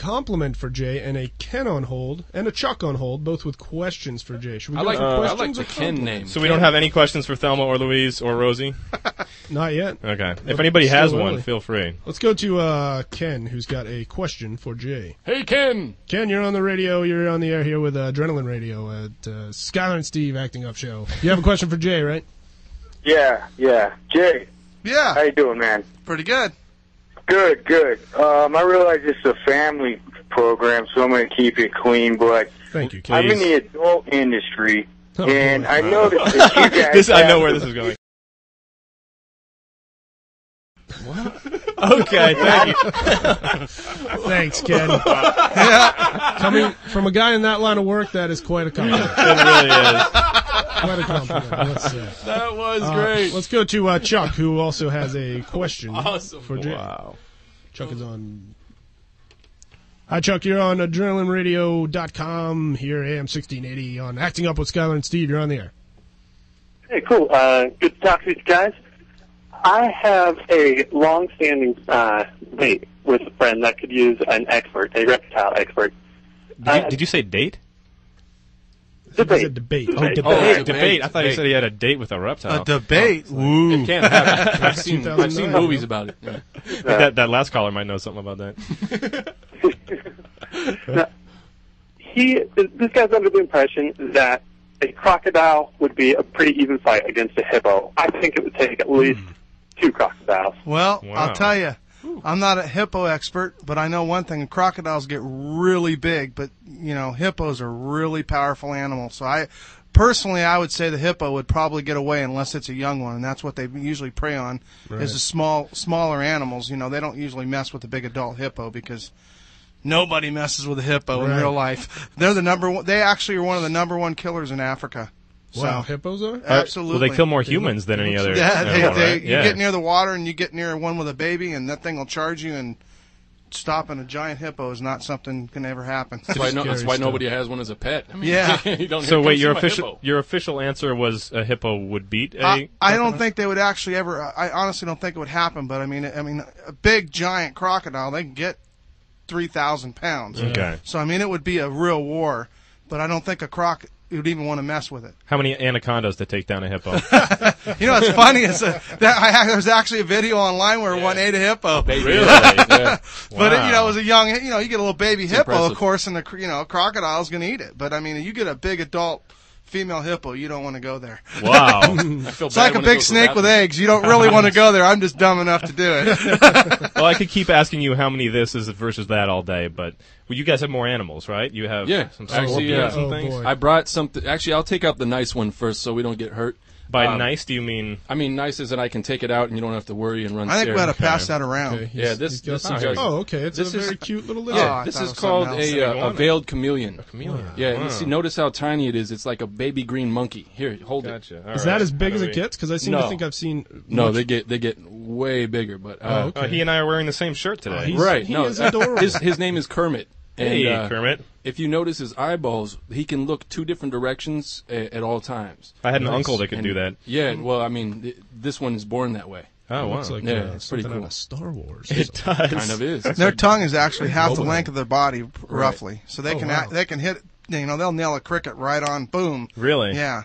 compliment for Jay and a Ken on hold and a Chuck on hold, both with questions for Jay. Should we I go for like questions the or Ken name. So we don't have any questions for Thelma or Louise or Rosie? Not yet. Okay. If anybody has Still one, early. feel free. Let's go to Ken, who's got a question for Jay. Hey, Ken. Ken, you're on the radio. You're on the air here with Adrenaline Radio at Skylar and Steve Acting Up Show. You have a question for Jay, right? Yeah. Jay, Yeah, how you doing, man? pretty good. Good. I realize this is a family program, so I'm going to keep it clean, but Thank you, Ken. I'm in the adult industry, Oh, and boy. I noticed that you guys I know where this is going. Okay, thank you. Thanks, Ken. Yeah. Coming from a guy in that line of work, that is quite a compliment. It really is. Quite a compliment, let's say. That was great. Let's go to Chuck, who also has a question for Jay. Wow. Chuck is on. Hi, Chuck. You're on AdrenalineRadio.com here, AM 1680 on Acting Up with Skylar and Steve. You're on the air. Hey, cool. Good to talk to you guys. I have a long-standing date with a friend that could use an expert, a reptile expert. Did you say date? It's a debate. Oh, debate. I thought you said he had a date with a reptile. A debate. Ooh. It can't happen. I've seen 2009. movies about it. Yeah. That last caller might know something about that. Now, this guy's under the impression that a crocodile would be a pretty even fight against a hippo. I think it would take at least 2 crocodiles. Well, Wow. I'll tell you, I'm not a hippo expert, but I know one thing: crocodiles get really big, but hippos are really powerful animals. So I would say the hippo would probably get away unless it's a young one, and that's what they usually prey on is the smaller animals. They don't usually mess with the big adult hippo because nobody messes with a hippo in real life. They're the number one. They actually are one of the number one killers in Africa. Wow, So, hippos are? absolutely. Well, they kill more humans than any other. Yeah, animal, right? you get near the water and you get near one with a baby, and that thing will charge you. And stopping a giant hippo is not something can ever happen. That's why nobody has one as a pet. I mean, Yeah. you don't So wait, here comes my your official answer was a hippo would beat a. I don't think they would actually ever. I honestly don't think it would happen. But I mean, a big giant crocodile, they can get 3,000 pounds. Okay. So I mean, it would be a real war. But I don't think a croc would even want to mess with it. How many anacondas to take down a hippo? What's funny is there's actually a video online where one ate a hippo. Really? Yeah. But Wow. it was a young, you get a little baby hippo, impressive. of course, and a crocodile's going to eat it. But I mean, you get a big adult female hippo, you don't want to go there. Wow. It's like a big snake with eggs. You don't really want to go there. I'm just dumb enough to do it. Well, I could keep asking you how many this is versus that all day, but you guys have more animals, right? You have some actually, scorpions and things. boy. I brought something. Actually, I'll take out the nice one first so we don't get hurt. By nice, do you mean? I mean, nice is that I can take it out and you don't have to worry and run. I think we scared. ought to pass that around. Okay, Yeah, he's this got is some- just- Oh, okay. It's this a is- very cute little lizard. Yeah, I this thought it is was called something else. a veiled chameleon. Chameleon. Yeah, Wow. you see, notice how tiny it is. It's like a baby green monkey. Here, hold Gotcha. it. All Is right. that as big How as do it we- gets? Because I seem No. to think I've seen. No, much- they get way bigger. But okay. He and I are wearing the same shirt today. he's- right, he no, is adorable. his name is Kermit. And, Hey, Kermit. If you notice his eyeballs, he can look 2 different directions at all times. I had an Nice. uncle that could do that. Yeah, well, I mean, this one is born that way. Oh, wow. Looks like Yeah, it's pretty something out cool. of Star Wars. It does. Kind of is. Their tongue is actually half the Mobile. length of their body, roughly. So they Oh, can wow. they can hit. They'll nail a cricket right on. Boom. Really? Yeah.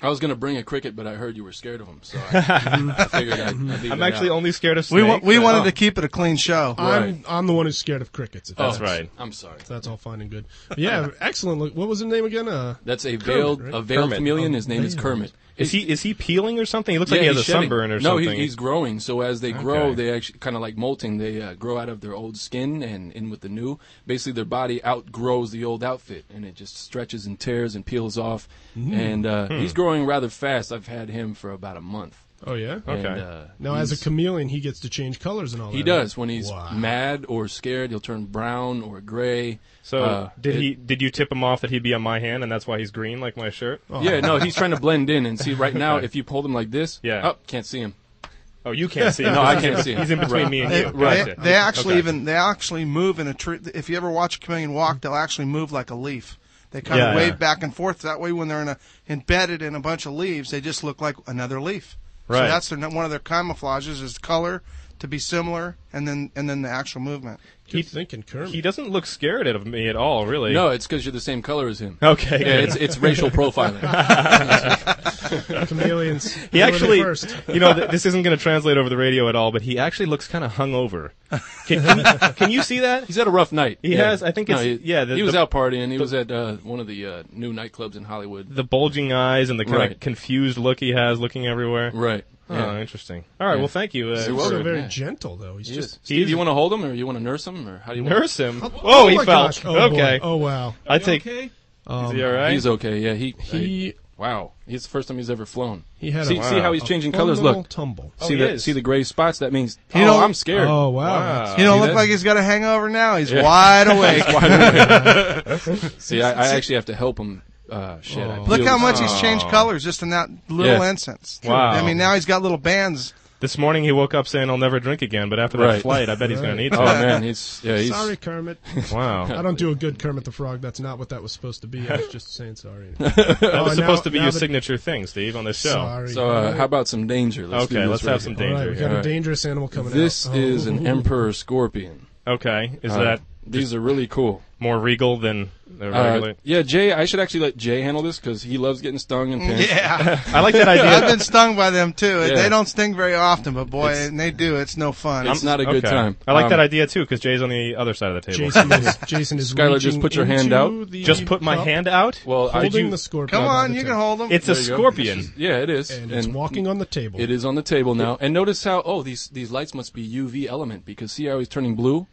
I was going to bring a cricket, but I heard you were scared of him, so I figured I'd leave I'm it actually out. only scared of We snakes. wanted to keep it a clean show. I'm the one who's scared of crickets. If That's that's right. I'm sorry. That's all fine and good. But yeah, excellent. Look, what was his name again? That's a Kermit, right? veiled Kermit. chameleon. His name is Kermit. Is he peeling or something? He looks like he has a he's shedding. sunburn or no, something. he's growing. So as they grow, Okay. they actually kind of like molting. They grow out of their old skin and in with the new. Basically, their body outgrows the old outfit, and it just stretches and tears and peels off. And he's growing rather fast. I've had him for about a month. Oh yeah. Okay. And, Now, as a chameleon, he gets to change colors and all that. he right? does. When he's Wow. mad or scared, he'll turn brown or gray. So did you tip him off that he'd be on my hand and that's why he's green like my shirt? Oh. Yeah, no, he's trying to blend in. And see, right now, if you hold him like this, Yeah. can't see him. Oh, you can't see him. No, I can't see him. He's in between me and They, you. they, Gotcha. they actually Okay. they actually move in a tree. If you ever watch a chameleon walk, they'll actually move like a leaf. They kind Yeah, of wave yeah. back and forth. That way, when they're embedded in a bunch of leaves, they just look like another leaf. Right. So that's one of their camouflages is color to be similar, and then the actual movement. Good thinking, Kermit. He doesn't look scared of me at all, really. No, it's because you're the same color as him. Okay. Yeah, it's racial profiling. Chameleons. He actually, first. this isn't going to translate over the radio at all, but he actually looks kind of hungover. Can you see that? He's had a rough night. He has. I think it's he was out partying. He was at one of the new nightclubs in Hollywood. The bulging eyes and the kind of confused look he has, looking everywhere. Right. Oh, interesting. All right. Well, thank you. He's welcome. also very Yeah. gentle, though. He's just Steve, you want to hold him, or you want to nurse him, or how do you nurse him. Oh, he my fell. gosh. Oh, Okay. boy. Oh wow. I take. Okay. Is he all right? He's okay. Yeah. He Wow. He's the first time he's ever flown. he had See how he's changing colors. little Look. tumble. Oh, See he is. see the gray spots? That means know- I'm scared. Oh wow. Wow. He don't See look that? like he's got a hangover now. He's wide awake. See, I actually have to help him. Shit. I Look feel- how much he's changed colors just in that little Yeah. instance. Wow. I mean, now he's got little bands. This morning he woke up saying, "I'll never drink again," but after that Right. flight, I bet he's going to need Oh to. man, he's Sorry, Kermit. Wow. I don't do a good Kermit the Frog. That's not what that was supposed to be. I was just saying sorry. That was supposed to be your that- signature thing, Steve, on this show. Sorry. So how about some danger? Let's do Okay, this let's right have some here. All right, danger we here. got All a right. dangerous animal coming This out. is an emperor scorpion. Okay, is that These are really cool. more regal than the regular? Yeah, Jay. I should actually let Jay handle this because he loves getting stung and pinched. Yeah. I like that I've idea. been stung by them too. Yeah. They don't sting very often, but boy, It's- and they do. It's no fun. It's not a good Okay. time. I like that idea too, because Jay's on the other side of the table. Jason is Skylar, just reaching put your hand into out. the Just put my cup, hand out. Well, holding the scorpion. Come by on, the you tail. can hold them. It's a There you go. scorpion. Yeah, it is. And it's walking on the table. It is on the table now. And notice how these lights must be UV element because see how he's turning blue.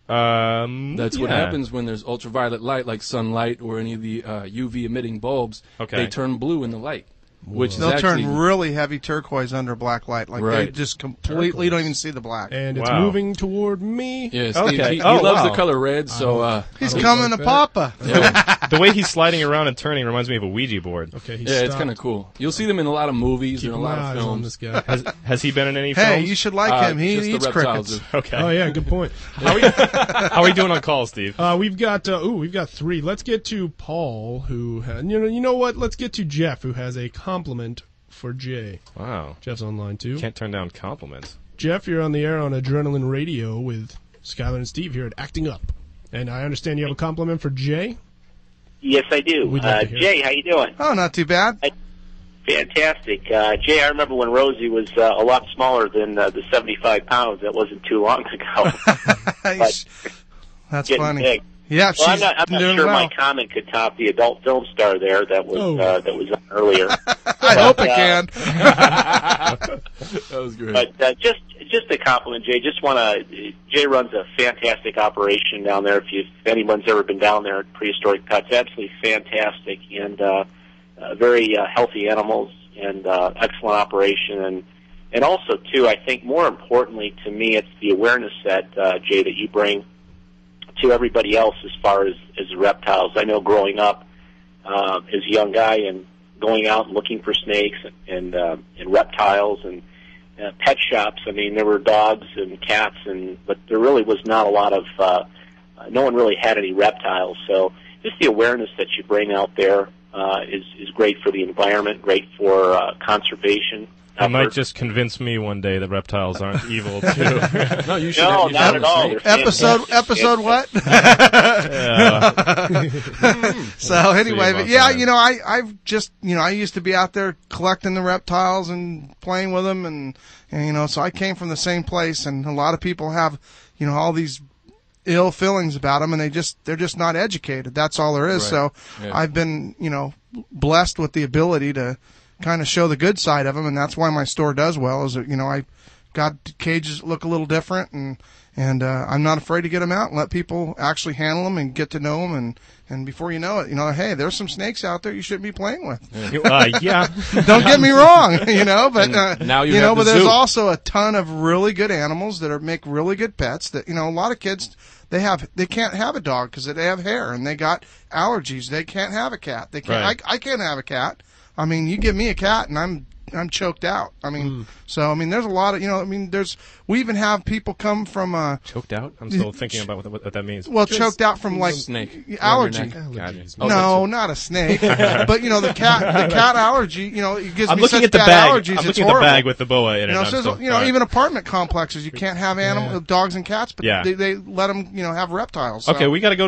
That's what yeah. happens when there's ultraviolet light, like sunlight or any of the UV emitting bulbs. Okay. They turn blue in the light, which is They'll actually turn really heavy turquoise under black light. Like they Right. just completely don't even see the black. And it's Wow. moving toward me. Yeah, Steve, Okay. he Oh, loves wow. the color red, so He's don't coming like to that. Papa. The way he's sliding around and turning reminds me of a Ouija board. Okay, he yeah, it's stopped. kind of cool. You'll see them in a lot of movies Keeping and a lot my of eyes on films. this guy. Has he been in any Hey, films? you should like him. He Just the eats reptiles crickets. are- Okay. Oh yeah, good point. How are we doing on calls, Steve? We've got three. Let's get to Paul, who you know what? Let's get to Jeff, who has a compliment for Jay. Wow. Jeff's online too. Can't turn down compliments. Jeff, you're on the air on Adrenaline Radio with Skylar and Steve here at Acting Up, and I understand you have a compliment for Jay. Yes, I do. We'd like to hear Jay, how you doing? Oh, not too bad. Fantastic. Jay, I remember when Rosie was a lot smaller than the 75 pounds. That wasn't too long ago. That's Getting funny. big. Yeah, Well, I'm she's not doing sure well. my comment could top the adult film star there that was on earlier. I hope it can. That was great. But just a compliment, Jay. Jay runs a fantastic operation down there. If anyone's ever been down there at Prehistoric Pets, absolutely fantastic and very healthy animals and excellent operation. And also too, I think more importantly to me, it's the awareness that Jay that you bring to everybody else as far as reptiles. I know growing up as a young guy and going out and looking for snakes and reptiles and pet shops. I mean, there were dogs and cats, but there really was not a lot of. No one really had any reptiles. So just the awareness that you bring out there is great for the environment, great for conservation. You might just convince me one day that reptiles aren't evil too. No, you should. No, you should not have at a all. snake. They're Episode what? So anyway, but yeah, I've just, I used to be out there collecting the reptiles and playing with them, and so I came from the same place, and a lot of people have, all these ill feelings about them, and they're just not educated. That's all there is. Right. So Yeah. I've been, blessed with the ability to kind of show the good side of them, and that's why my store does well. Is that I got cages that look a little different, and I'm not afraid to get them out and let people actually handle them and get to know them, and before you know it, hey, there's some snakes out there you shouldn't be playing with. Yeah. Don't get me wrong, but now you have but the there's zoo. also a ton of really good animals that make really good pets. That a lot of kids they can't have a dog because they have hair and they got allergies. They can't have a cat. They can't. Right. I can't have a cat. I mean, you give me a cat and I'm choked out. I mean, so I mean, there's a lot of we even have people come from choked out. I'm still thinking about what that means. Well, choked out from like snake allergy. No, not a snake. But the cat allergy. It gives I'm me looking such at the bad bag. allergies. I'm It's looking at the horrible. bag with the boa in it. It says, even apartment complexes, you can't have dogs and cats, but they let them, have reptiles. So. Okay, we got to go to